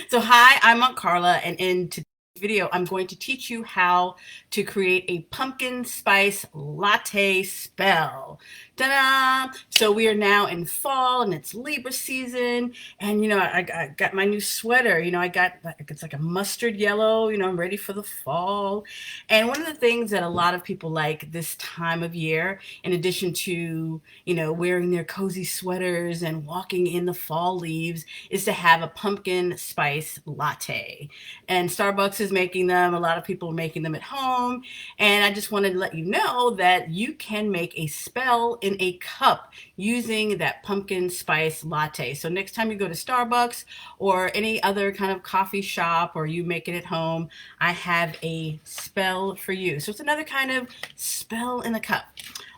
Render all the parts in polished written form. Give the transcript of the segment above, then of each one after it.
So hi, I'm Aunt Carla, and in today's video, I'm going to teach you how to create a pumpkin spice latte spell. Ta-da! So we are now in fall, and it's Libra season, and I got my new sweater. I got it's like a mustard yellow. I'm ready for the fall. And one of the things that a lot of people like this time of year, in addition to wearing their cozy sweaters and walking in the fall leaves, is to have a pumpkin spice latte. And Starbucks is making them. A lot of people are making them at home. And I just wanted to let you know that you can make a spell in a cup using that pumpkin spice latte. So next time you go to Starbucks or any other kind of coffee shop, or you make it at home, I have a spell for you. So it's another kind of spell in a cup.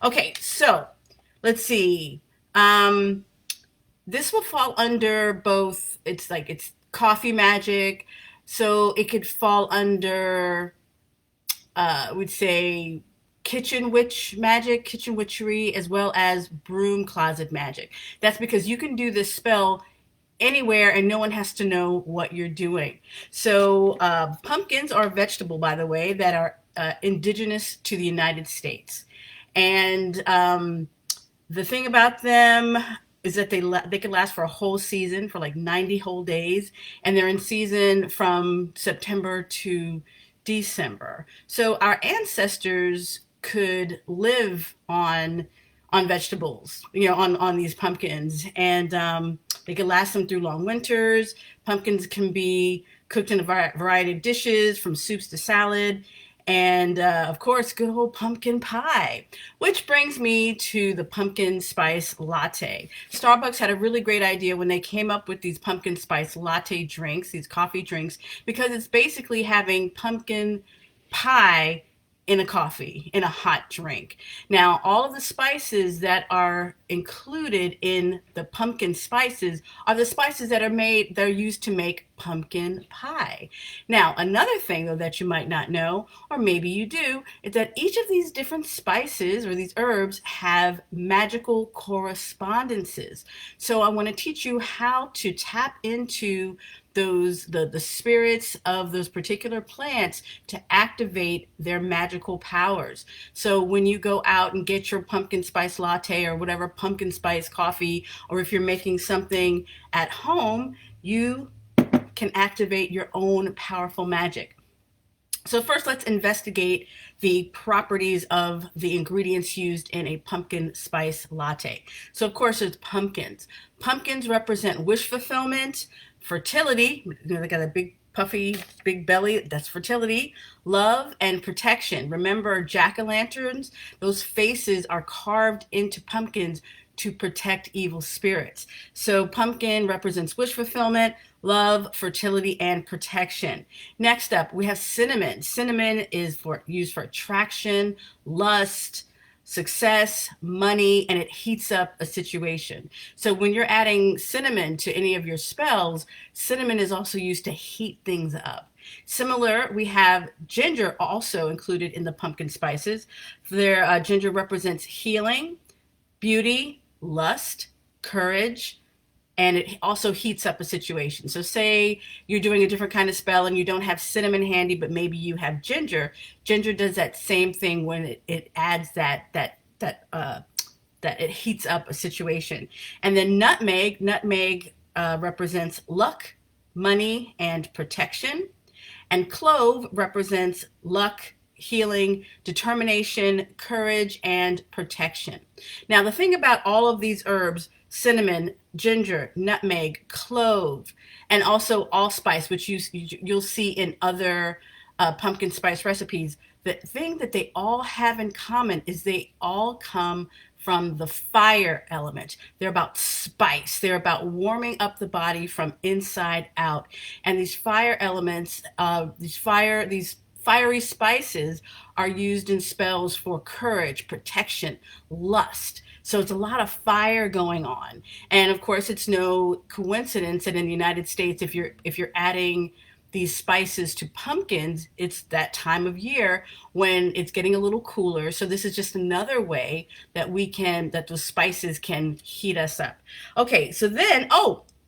Okay, so let's see. This will fall under both. It's coffee magic, so it could fall under, we'd say, kitchen witch magic, kitchen witchery, as well as broom closet magic. That's because you can do this spell anywhere and no one has to know what you're doing. So pumpkins are a vegetable, by the way, that are indigenous to the United States. And the thing about them is that they can last for a whole season, for like 90 whole days, and they're in season from September to December. So our ancestors could live on vegetables, on these pumpkins, and they could last them through long winters. Pumpkins can be cooked in a variety of dishes, from soups to salad, and of course, good old pumpkin pie. Which brings me to the pumpkin spice latte. Starbucks had a really great idea when they came up with these pumpkin spice latte drinks, these coffee drinks, because it's basically having pumpkin pie in a coffee, in a hot drink. Now, all of the spices that are included in the pumpkin spices are the spices that they're used to make pumpkin pie. Now, another thing, though, that you might not know, or maybe you do, is that each of these different spices or these herbs have magical correspondences. So I want to teach you how to tap into the spirits of those particular plants to activate their magical powers. So when you go out and get your pumpkin spice latte or whatever pumpkin spice coffee, or if you're making something at home, you can activate your own powerful magic. So first, let's investigate the properties of the ingredients used in a pumpkin spice latte. So of course, there's pumpkins. Pumpkins represent wish fulfillment, fertility. They got a big puffy big belly, that's fertility, love, and protection. Remember, jack-o'-lanterns, those faces are carved into pumpkins to protect evil spirits. So pumpkin represents wish fulfillment, love, fertility, and protection. Next up, we have cinnamon. Cinnamon is used for attraction, lust, success, money, and it heats up a situation. So when you're adding cinnamon to any of your spells, cinnamon is also used to heat things up. Similar, we have ginger also included in the pumpkin spices. Ginger represents healing, beauty, lust, courage, and it also heats up a situation. So say you're doing a different kind of spell and you don't have cinnamon handy, but maybe you have ginger. Ginger does that same thing when it adds that it heats up a situation. And then nutmeg represents luck, money, and protection. And clove represents luck, healing, determination, courage, and protection. Now, the thing about all of these herbs, cinnamon, ginger, nutmeg, clove, and also allspice, which you'll see in other pumpkin spice recipes, the thing that they all have in common is they all come from the fire element. They're about spice. They're about warming up the body from inside out. And these fire elements, these fiery spices are used in spells for courage, protection, lust. So it's a lot of fire going on. And of course, it's no coincidence that in the United States, if you're adding these spices to pumpkins, it's that time of year when it's getting a little cooler. So this is just another way that those spices can heat us up. Okay, so then,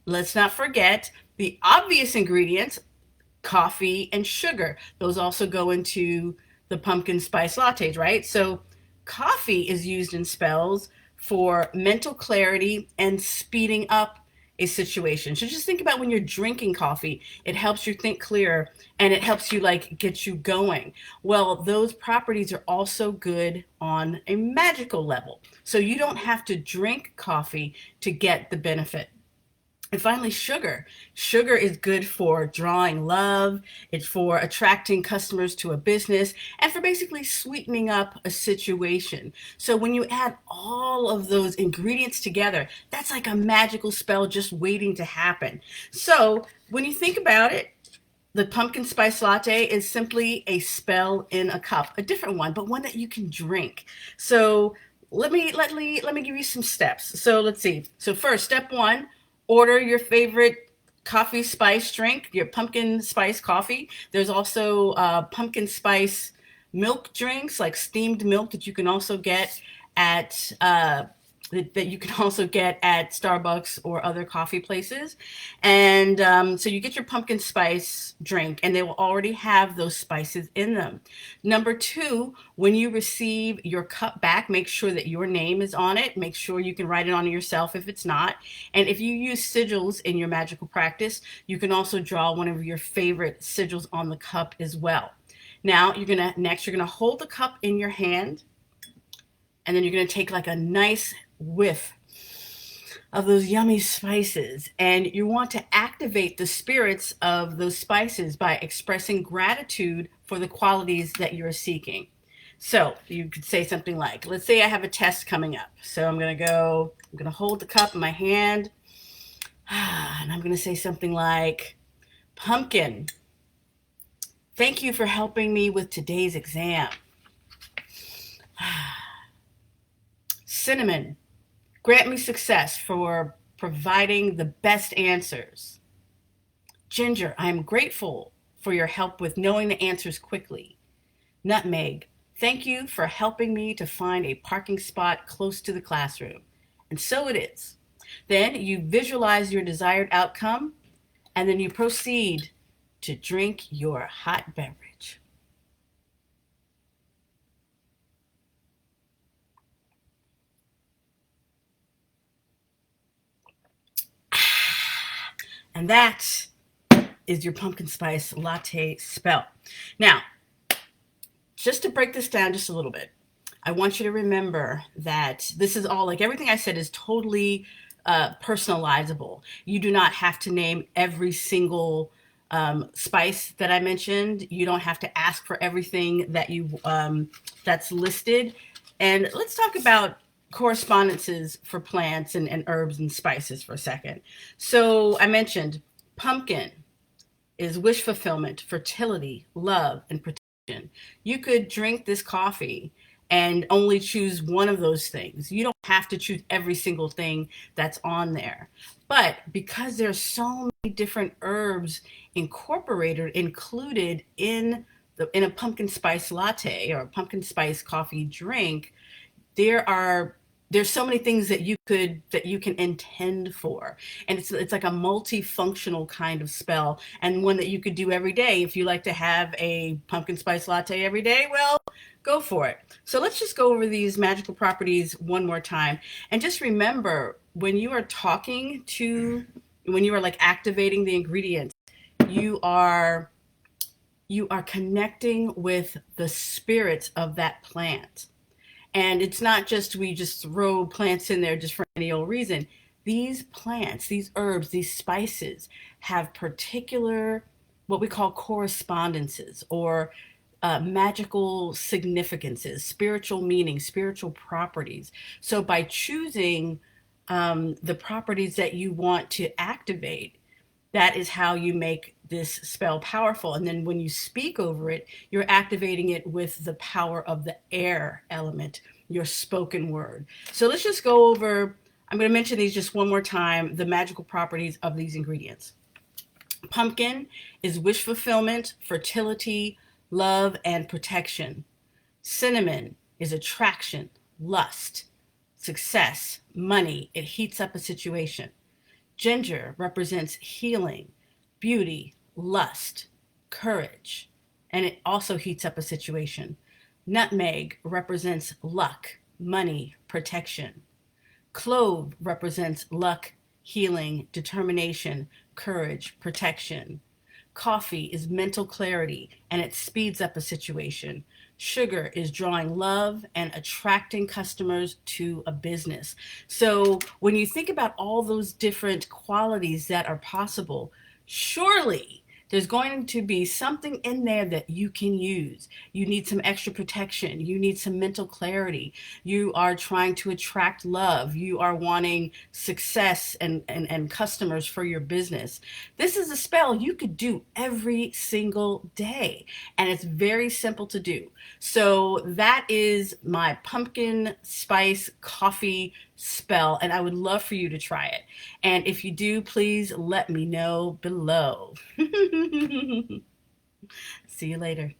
Let's not forget the obvious ingredients, coffee and sugar. Those also go into the pumpkin spice lattes, right? So coffee is used in spells for mental clarity and speeding up a situation. So just think about when you're drinking coffee, it helps you think clearer and it helps you like get you going. Well, those properties are also good on a magical level. So you don't have to drink coffee to get the benefit. And finally, sugar. Sugar is good for drawing love, it's for attracting customers to a business, and for basically sweetening up a situation. So when you add all of those ingredients together, that's like a magical spell just waiting to happen. So when you think about it, the pumpkin spice latte is simply a spell in a cup, a different one, but one that you can drink. So let me give you some steps. So let's see. So first, step one, order your favorite coffee spice drink, your pumpkin spice coffee. There's also pumpkin spice milk drinks, like steamed milk that you can also get at that you can also get at Starbucks or other coffee places. And so you get your pumpkin spice drink, and they will already have those spices in them. Number two, when you receive your cup back, make sure that your name is on it. Make sure you can write it on it yourself if it's not. And if you use sigils in your magical practice, you can also draw one of your favorite sigils on the cup as well. Now you're gonna hold the cup in your hand, and then you're gonna take like a nice whiff of those yummy spices. And you want to activate the spirits of those spices by expressing gratitude for the qualities that you're seeking. So you could say something like, let's say I have a test coming up. So I'm going to hold the cup in my hand, and I'm going to say something like, Pumpkin, thank you for helping me with today's exam. Cinnamon, grant me success for providing the best answers. Ginger, I am grateful for your help with knowing the answers quickly. Nutmeg, thank you for helping me to find a parking spot close to the classroom. And so it is. Then you visualize your desired outcome, and then you proceed to drink your hot beverage. And that is your pumpkin spice latte spell. Now, just to break this down just a little bit, I want you to remember that this is all, like everything I said is totally personalizable. You do not have to name every single spice that I mentioned. You don't have to ask for everything that that's listed. And let's talk about correspondences for plants and herbs and spices for a second. So I mentioned pumpkin is wish fulfillment, fertility, love, and protection. You could drink this coffee and only choose one of those things. You don't have to choose every single thing that's on there. But because there's so many different herbs included in a pumpkin spice latte or a pumpkin spice coffee drink, there are there's so many things that you can intend for, and it's like a multifunctional kind of spell, and one that you could do every day. If you like to have a pumpkin spice latte every day, well, go for it. So let's just go over these magical properties one more time, and just remember, when you are like activating the ingredients, you are you are connecting with the spirits of that plant. And it's not just we just throw plants in there just for any old reason. These plants, these herbs, these spices have particular, what we call correspondences, or magical significances, spiritual meaning, spiritual properties. So by choosing the properties that you want to activate, that is how you make this spell powerful. And then when you speak over it, you're activating it with the power of the air element, your spoken word. So let's just go over, I'm going to mention these just one more time, the magical properties of these ingredients. Pumpkin is wish fulfillment, fertility, love, and protection. Cinnamon is attraction, lust, success, money. It heats up a situation. Ginger represents healing, beauty, lust, courage, and it also heats up a situation. Nutmeg represents luck, money, protection. Clove represents luck, healing, determination, courage, protection. Coffee is mental clarity and it speeds up a situation. Sugar is drawing love and attracting customers to a business. So when you think about all those different qualities that are possible, surely there's going to be something in there that you can use. You need some extra protection. You need some mental clarity. You are trying to attract love. You are wanting success and customers for your business. This is a spell you could do every single day, and it's very simple to do. So that is my pumpkin spice coffee spell, and I would love for you to try it. And if you do, please let me know below. See you later.